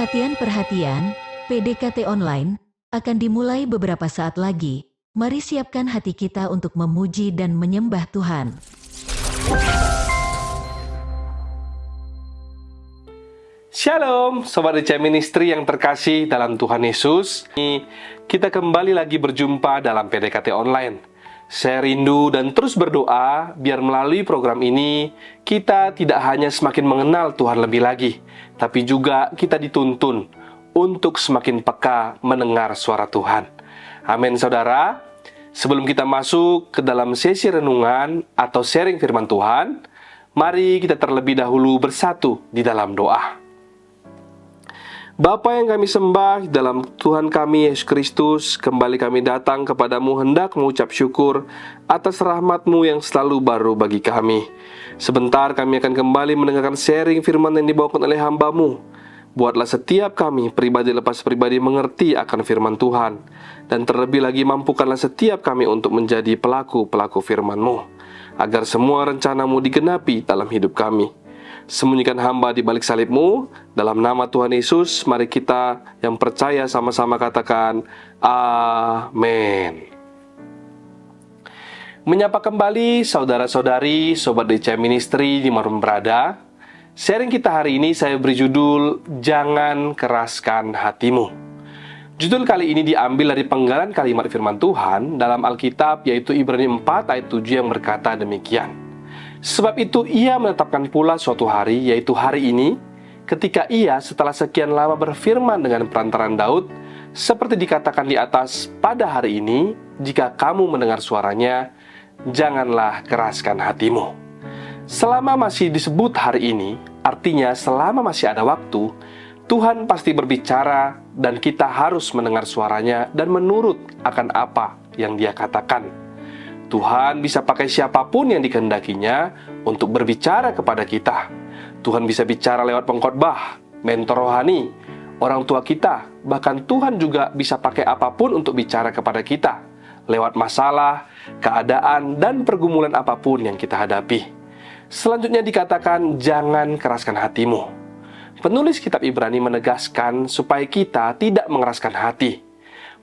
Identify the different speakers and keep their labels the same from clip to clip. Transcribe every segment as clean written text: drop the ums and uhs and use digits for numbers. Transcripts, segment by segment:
Speaker 1: Perhatian, PDKT online akan dimulai beberapa saat lagi. Mari siapkan hati kita untuk memuji dan menyembah Tuhan.
Speaker 2: Shalom, Sobat DC Ministry yang terkasih dalam Tuhan Yesus. Kita kembali lagi berjumpa dalam PDKT online. Saya rindu dan terus berdoa biar melalui program ini kita tidak hanya semakin mengenal Tuhan lebih lagi, tapi juga kita dituntun untuk semakin peka mendengar suara Tuhan. Amin, saudara. Sebelum kita masuk ke dalam sesi renungan atau sharing firman Tuhan, mari kita terlebih dahulu bersatu di dalam doa. Bapa yang kami sembah dalam Tuhan kami Yesus Kristus, kembali kami datang kepadamu hendak mengucap syukur atas rahmat-Mu yang selalu baru bagi kami. Sebentar kami akan kembali mendengarkan sharing firman yang dibawakan oleh hamba-Mu. Buatlah setiap kami pribadi lepas pribadi mengerti akan firman Tuhan, dan terlebih lagi mampukanlah setiap kami untuk menjadi pelaku-pelaku firman-Mu, agar semua rencana-Mu digenapi dalam hidup kami. Sembunyikan hamba di balik salib-Mu. Dalam nama Tuhan Yesus, mari kita yang percaya sama-sama katakan amin. Menyapa kembali saudara-saudari, Sobat DC Ministry dimanapun berada. Sharing kita hari ini saya beri judul Jangan Keraskan Hatimu. Judul kali ini diambil dari penggalan kalimat firman Tuhan dalam Alkitab, yaitu Ibrani 4 ayat 7 yang berkata demikian. Sebab itu ia menetapkan pula suatu hari, yaitu hari ini, ketika ia setelah sekian lama berfirman dengan perantaran Daud, seperti dikatakan di atas, pada hari ini, jika kamu mendengar suaranya, janganlah keraskan hatimu. Selama masih disebut hari ini, artinya selama masih ada waktu, Tuhan pasti berbicara dan kita harus mendengar suaranya dan menurut akan apa yang Dia katakan. Tuhan bisa pakai siapapun yang dikehendakinya untuk berbicara kepada kita. Tuhan bisa bicara lewat pengkhotbah, mentor rohani, orang tua kita. Bahkan Tuhan juga bisa pakai apapun untuk bicara kepada kita, lewat masalah, keadaan, dan pergumulan apapun yang kita hadapi. Selanjutnya dikatakan, jangan keraskan hatimu. Penulis kitab Ibrani menegaskan supaya kita tidak mengeraskan hati.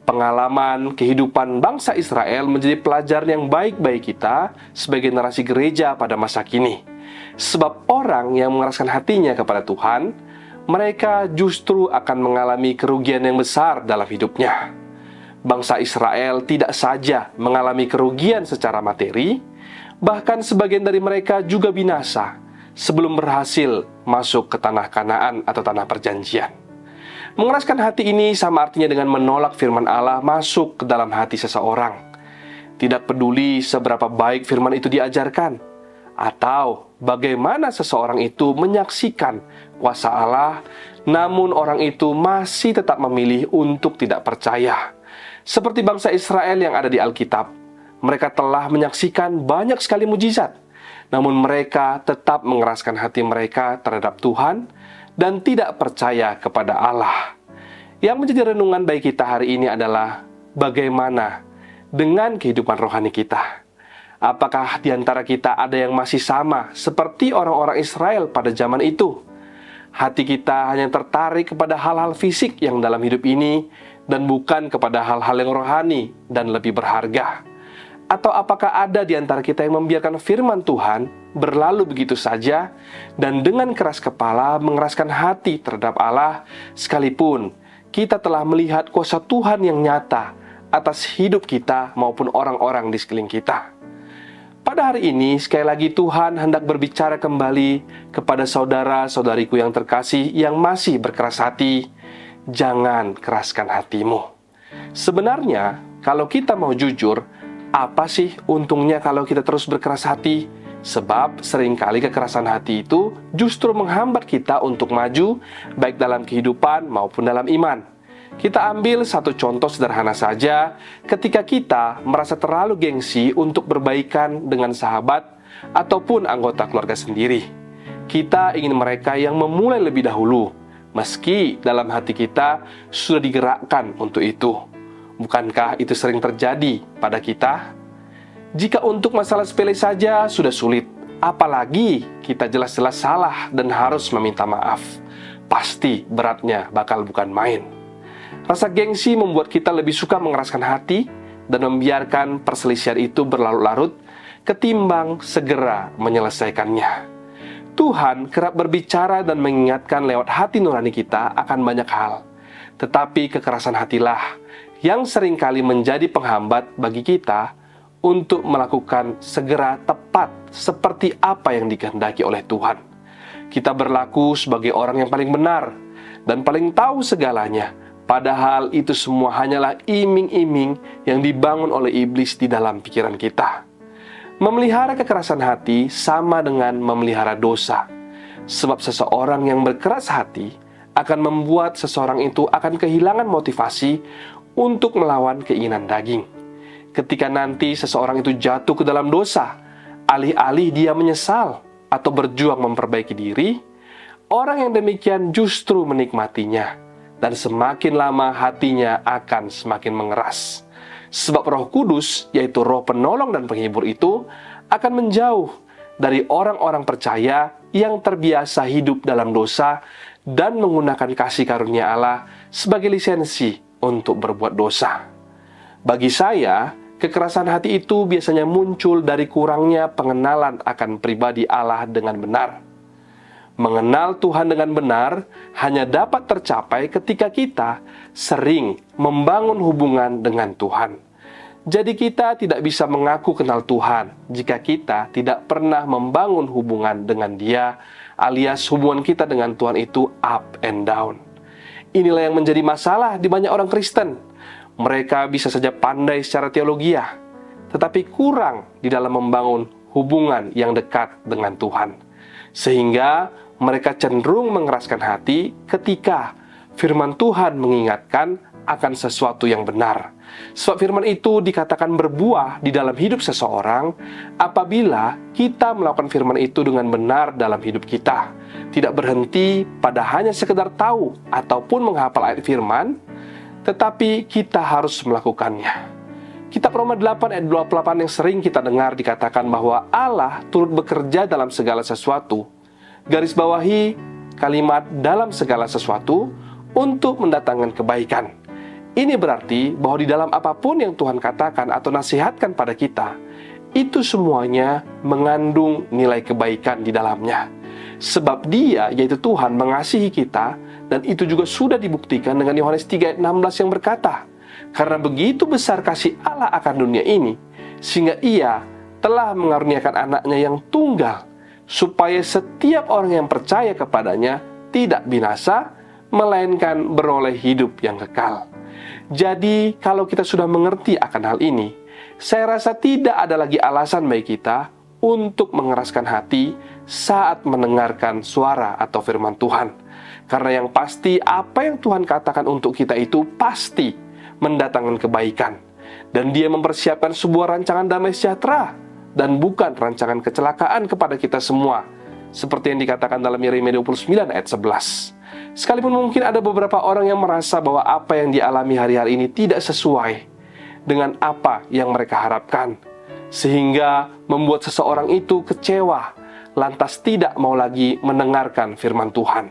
Speaker 2: Pengalaman kehidupan bangsa Israel menjadi pelajaran yang baik bagi kita sebagai generasi gereja pada masa kini. Sebab orang yang mengeraskan hatinya kepada Tuhan, mereka justru akan mengalami kerugian yang besar dalam hidupnya. Bangsa Israel tidak saja mengalami kerugian secara materi, bahkan sebagian dari mereka juga binasa sebelum berhasil masuk ke tanah Kanaan atau tanah perjanjian. Mengeraskan hati ini sama artinya dengan menolak firman Allah masuk ke dalam hati seseorang. Tidak peduli seberapa baik firman itu diajarkan, atau bagaimana seseorang itu menyaksikan kuasa Allah, namun orang itu masih tetap memilih untuk tidak percaya. Seperti bangsa Israel yang ada di Alkitab, mereka telah menyaksikan banyak sekali mujizat, namun mereka tetap mengeraskan hati mereka terhadap Tuhan dan tidak percaya kepada Allah. Yang menjadi renungan bagi kita hari ini adalah bagaimana dengan kehidupan rohani kita. Apakah di antara kita ada yang masih sama seperti orang-orang Israel pada zaman itu? Hati kita hanya tertarik kepada hal-hal fisik yang dalam hidup ini dan bukan kepada hal-hal yang rohani dan lebih berharga. Atau apakah ada di antara kita yang membiarkan firman Tuhan berlalu begitu saja dan dengan keras kepala mengeraskan hati terhadap Allah, sekalipun kita telah melihat kuasa Tuhan yang nyata atas hidup kita maupun orang-orang di sekeliling kita. Pada hari ini, sekali lagi Tuhan hendak berbicara kembali kepada saudara-saudariku yang terkasih yang masih berkeras hati. Jangan keraskan hatimu. Sebenarnya, kalau kita mau jujur, apa sih untungnya kalau kita terus berkeras hati? Sebab seringkali kekerasan hati itu justru menghambat kita untuk maju, baik dalam kehidupan maupun dalam iman. Kita ambil satu contoh sederhana saja, ketika kita merasa terlalu gengsi untuk berbaikan dengan sahabat ataupun anggota keluarga sendiri. Kita ingin mereka yang memulai lebih dahulu, meski dalam hati kita sudah digerakkan untuk itu. Bukankah itu sering terjadi pada kita? Jika untuk masalah sepele saja sudah sulit, apalagi kita jelas-jelas salah dan harus meminta maaf. pasti beratnya bakal bukan main. Rasa gengsi membuat kita lebih suka mengeraskan hati dan membiarkan perselisihan itu berlarut-larut ketimbang segera menyelesaikannya. Tuhan kerap berbicara dan mengingatkan lewat hati nurani kita akan banyak hal. Tetapi kekerasan hatilah yang seringkali menjadi penghambat bagi kita untuk melakukan segera tepat seperti apa yang dikehendaki oleh Tuhan. Kita berlaku sebagai orang yang paling benar dan paling tahu segalanya, padahal itu semua hanyalah iming-iming yang dibangun oleh iblis di dalam pikiran kita. Memelihara kekerasan hati sama dengan memelihara dosa, sebab seseorang yang berkeras hati akan membuat seseorang itu akan kehilangan motivasi untuk melawan keinginan daging. Ketika nanti seseorang itu jatuh ke dalam dosa, alih-alih dia menyesal atau berjuang memperbaiki diri, orang yang demikian justru menikmatinya, dan semakin lama hatinya akan semakin mengeras. Sebab Roh Kudus, yaitu Roh penolong dan penghibur itu, akan menjauh dari orang-orang percaya yang terbiasa hidup dalam dosa dan menggunakan kasih karunia Allah sebagai lisensi untuk berbuat dosa. Bagi saya, kekerasan hati itu biasanya muncul dari kurangnya pengenalan akan pribadi Allah dengan benar. Mengenal Tuhan dengan benar hanya dapat tercapai ketika kita sering membangun hubungan dengan Tuhan. Jadi kita tidak bisa mengaku kenal Tuhan jika kita tidak pernah membangun hubungan dengan Dia, alias hubungan kita dengan Tuhan itu up and down. Inilah yang menjadi masalah di banyak orang Kristen. Mereka bisa saja pandai secara teologiah, tetapi kurang di dalam membangun hubungan yang dekat dengan Tuhan. Sehingga mereka cenderung mengeraskan hati ketika firman Tuhan mengingatkan akan sesuatu yang benar. Sebab firman itu dikatakan berbuah di dalam hidup seseorang apabila kita melakukan firman itu dengan benar dalam hidup kita. Tidak berhenti pada hanya sekedar tahu ataupun menghafal ayat firman, tetapi kita harus melakukannya. Kitab Roma 8 ayat 28 yang sering kita dengar dikatakan bahwa Allah turut bekerja dalam segala sesuatu. Garis bawahi kalimat dalam segala sesuatu untuk mendatangkan kebaikan. Ini berarti bahwa di dalam apapun yang Tuhan katakan atau nasihatkan pada kita, itu semuanya mengandung nilai kebaikan di dalamnya. Sebab Dia, yaitu Tuhan, mengasihi kita, dan itu juga sudah dibuktikan dengan Yohanes 3 ayat 16 yang berkata, karena begitu besar kasih Allah akan dunia ini, sehingga Ia telah mengaruniakan anaknya yang tunggal, supaya setiap orang yang percaya kepadanya tidak binasa, melainkan beroleh hidup yang kekal. Jadi, kalau kita sudah mengerti akan hal ini, saya rasa tidak ada lagi alasan bagi kita untuk mengeraskan hati saat mendengarkan suara atau firman Tuhan. Karena yang pasti, apa yang Tuhan katakan untuk kita itu pasti mendatangkan kebaikan. Dan Dia mempersiapkan sebuah rancangan damai sejahtera, dan bukan rancangan kecelakaan kepada kita semua. Seperti yang dikatakan dalam Yeremia 29 ayat 11. Sekalipun mungkin ada beberapa orang yang merasa bahwa apa yang dialami hari-hari ini tidak sesuai dengan apa yang mereka harapkan, sehingga membuat seseorang itu kecewa, lantas tidak mau lagi mendengarkan firman Tuhan.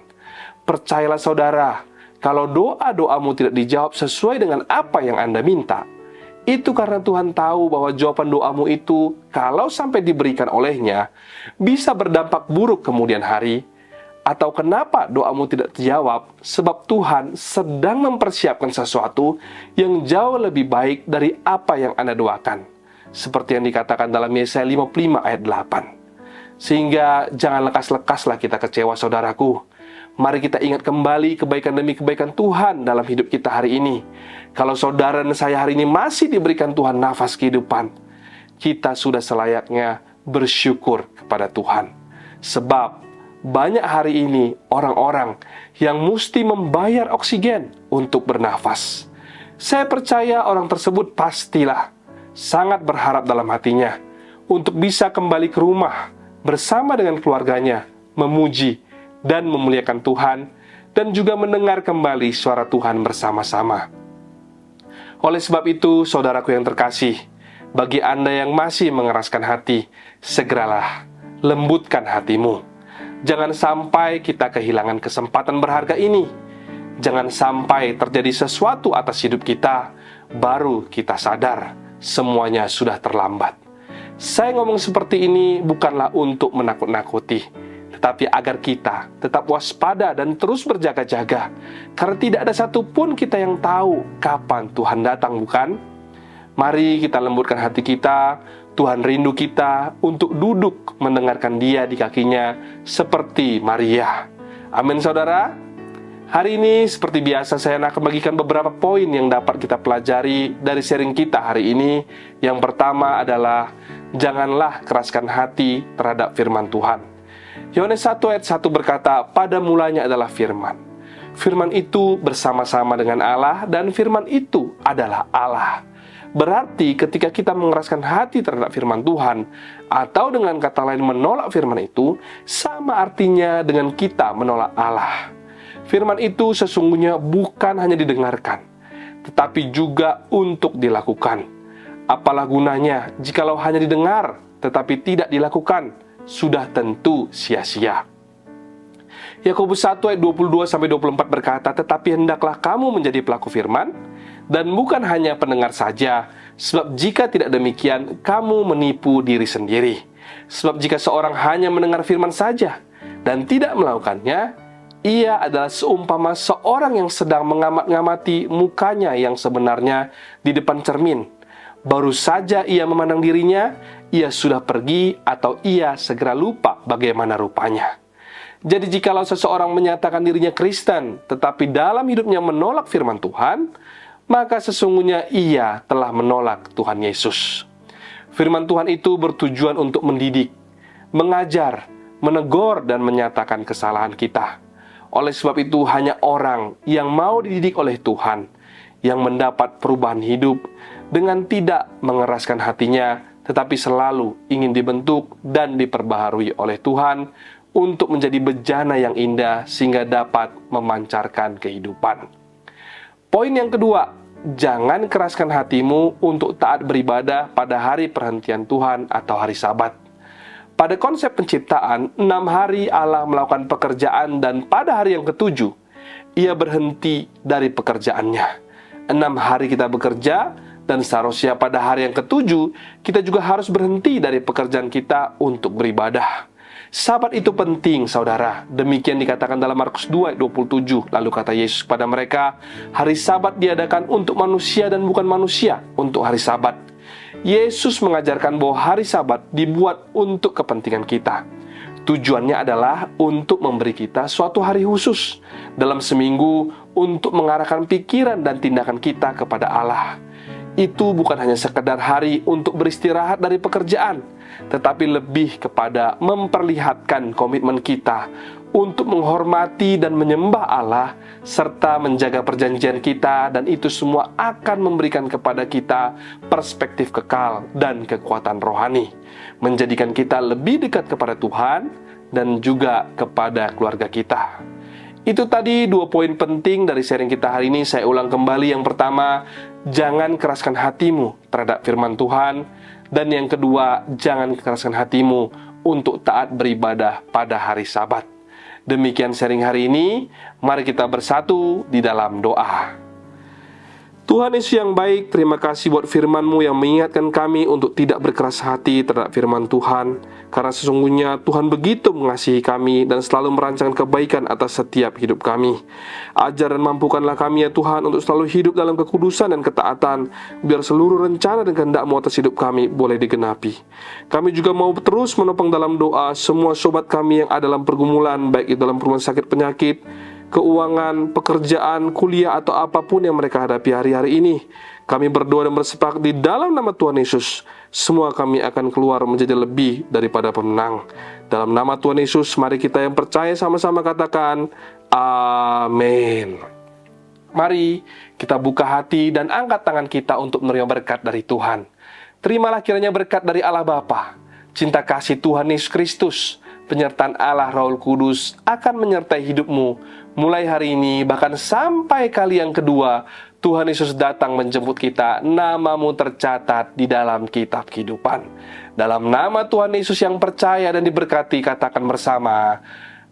Speaker 2: Percayalah saudara, kalau doa-doamu tidak dijawab sesuai dengan apa yang Anda minta, itu karena Tuhan tahu bahwa jawaban doamu itu, kalau sampai diberikan olehnya, bisa berdampak buruk kemudian hari. Atau kenapa doamu tidak terjawab? Sebab Tuhan sedang mempersiapkan sesuatu yang jauh lebih baik dari apa yang Anda doakan. Seperti yang dikatakan dalam Yesaya 55 ayat 8. Sehingga jangan lekas-lekaslah kita kecewa saudaraku. Mari kita ingat kembali kebaikan demi kebaikan Tuhan dalam hidup kita hari ini. Kalau saudara dan saya hari ini masih diberikan Tuhan nafas kehidupan, kita sudah selayaknya bersyukur kepada Tuhan. Sebab banyak hari ini orang-orang yang mesti membayar oksigen untuk bernafas. Saya percaya orang tersebut pastilah sangat berharap dalam hatinya untuk bisa kembali ke rumah bersama dengan keluarganya, memuji dan memuliakan Tuhan, dan juga mendengar kembali suara Tuhan bersama-sama. Oleh sebab itu, saudaraku yang terkasih, bagi Anda yang masih mengeraskan hati, segeralah lembutkan hatimu. Jangan sampai kita kehilangan kesempatan berharga ini. Jangan sampai terjadi sesuatu atas hidup kita, baru kita sadar semuanya sudah terlambat. Saya ngomong seperti ini bukanlah untuk menakut-nakuti, tetapi agar kita tetap waspada dan terus berjaga-jaga. Karena tidak ada satupun kita yang tahu kapan Tuhan datang, bukan? Mari kita lembutkan hati kita. Tuhan rindu kita untuk duduk mendengarkan Dia di kakinya seperti Maria. Amin, saudara. Hari ini seperti biasa saya akan bagikan beberapa poin yang dapat kita pelajari dari sharing kita hari ini. Yang pertama adalah janganlah keraskan hati terhadap firman Tuhan. Yohanes 1 ayat 1 berkata, pada mulanya adalah firman. Firman itu bersama-sama dengan Allah dan firman itu adalah Allah. Berarti ketika kita mengeraskan hati terhadap firman Tuhan, atau dengan kata lain menolak firman itu, sama artinya dengan kita menolak Allah. Firman itu sesungguhnya bukan hanya didengarkan, tetapi juga untuk dilakukan. Apalah gunanya jikalau hanya didengar, tetapi tidak dilakukan, sudah tentu sia-sia. Yakobus 1 ayat 22-24 berkata, tetapi hendaklah kamu menjadi pelaku firman, dan bukan hanya pendengar saja, sebab jika tidak demikian, kamu menipu diri sendiri. Sebab jika seorang hanya mendengar firman saja, dan tidak melakukannya, ia adalah seumpama seorang yang sedang mengamat-ngamati mukanya yang sebenarnya di depan cermin. Baru saja ia memandang dirinya, ia sudah pergi atau ia segera lupa bagaimana rupanya. Jadi jikalau seseorang menyatakan dirinya Kristen, tetapi dalam hidupnya menolak firman Tuhan, maka sesungguhnya ia telah menolak Tuhan Yesus. Firman Tuhan itu bertujuan untuk mendidik, mengajar, menegur, dan menyatakan kesalahan kita. Oleh sebab itu hanya orang yang mau dididik oleh Tuhan yang mendapat perubahan hidup dengan tidak mengeraskan hatinya, tetapi selalu ingin dibentuk dan diperbaharui oleh Tuhan untuk menjadi bejana yang indah sehingga dapat memancarkan kehidupan. Poin yang kedua, jangan keraskan hatimu untuk taat beribadah pada hari perhentian Tuhan atau hari Sabat. Pada konsep penciptaan, 6 hari Allah melakukan pekerjaan dan pada hari yang ke-7, Ia berhenti dari pekerjaannya. 6 hari kita bekerja dan seharusnya pada hari yang ke-7, kita juga harus berhenti dari pekerjaan kita untuk beribadah. Sabat itu penting, saudara. Demikian dikatakan dalam Markus 2 ayat 27. Lalu kata Yesus kepada mereka, hari Sabat diadakan untuk manusia dan bukan manusia untuk hari Sabat. Yesus mengajarkan bahwa hari Sabat dibuat untuk kepentingan kita. Tujuannya adalah untuk memberi kita suatu hari khusus dalam seminggu untuk mengarahkan pikiran dan tindakan kita kepada Allah. Itu bukan hanya sekedar hari untuk beristirahat dari pekerjaan, tetapi lebih kepada memperlihatkan komitmen kita untuk menghormati dan menyembah Allah serta menjaga perjanjian kita, dan itu semua akan memberikan kepada kita perspektif kekal dan kekuatan rohani, menjadikan kita lebih dekat kepada Tuhan dan juga kepada keluarga kita. Itu tadi 2 poin penting dari sharing kita hari ini. Saya ulang kembali. Yang pertama, jangan keraskan hatimu terhadap firman Tuhan. Dan yang kedua, jangan keraskan hatimu untuk taat beribadah pada hari Sabat. Demikian sharing hari ini. Mari kita bersatu di dalam doa. Tuhan Yesus yang baik, terima kasih buat firman-Mu yang mengingatkan kami untuk tidak berkeras hati terhadap firman Tuhan. Karena sesungguhnya Tuhan begitu mengasihi kami dan selalu merancangkan kebaikan atas setiap hidup kami. Ajar dan mampukanlah kami ya Tuhan untuk selalu hidup dalam kekudusan dan ketaatan, biar seluruh rencana dan kehendak-Mu atas hidup kami boleh digenapi. Kami juga mau terus menopang dalam doa semua sobat kami yang ada dalam pergumulan, baik itu dalam rumah sakit penyakit, keuangan, pekerjaan, kuliah, atau apapun yang mereka hadapi hari-hari ini. Kami berdoa dan bersepakat di dalam nama Tuhan Yesus, semua kami akan keluar menjadi lebih daripada pemenang. Dalam nama Tuhan Yesus, mari kita yang percaya sama-sama katakan, amin. Mari kita buka hati dan angkat tangan kita untuk menerima berkat dari Tuhan. Terimalah kiranya berkat dari Allah Bapa, cinta kasih Tuhan Yesus Kristus, penyertaan Allah Roh Kudus akan menyertai hidupmu mulai hari ini, bahkan sampai kali yang kedua Tuhan Yesus datang menjemput kita. Namamu tercatat di dalam kitab kehidupan. Dalam nama Tuhan Yesus yang percaya dan diberkati, katakan bersama,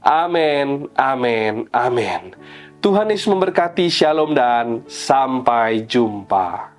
Speaker 2: amin, amin, amin. Tuhan Yesus memberkati. Shalom dan sampai jumpa.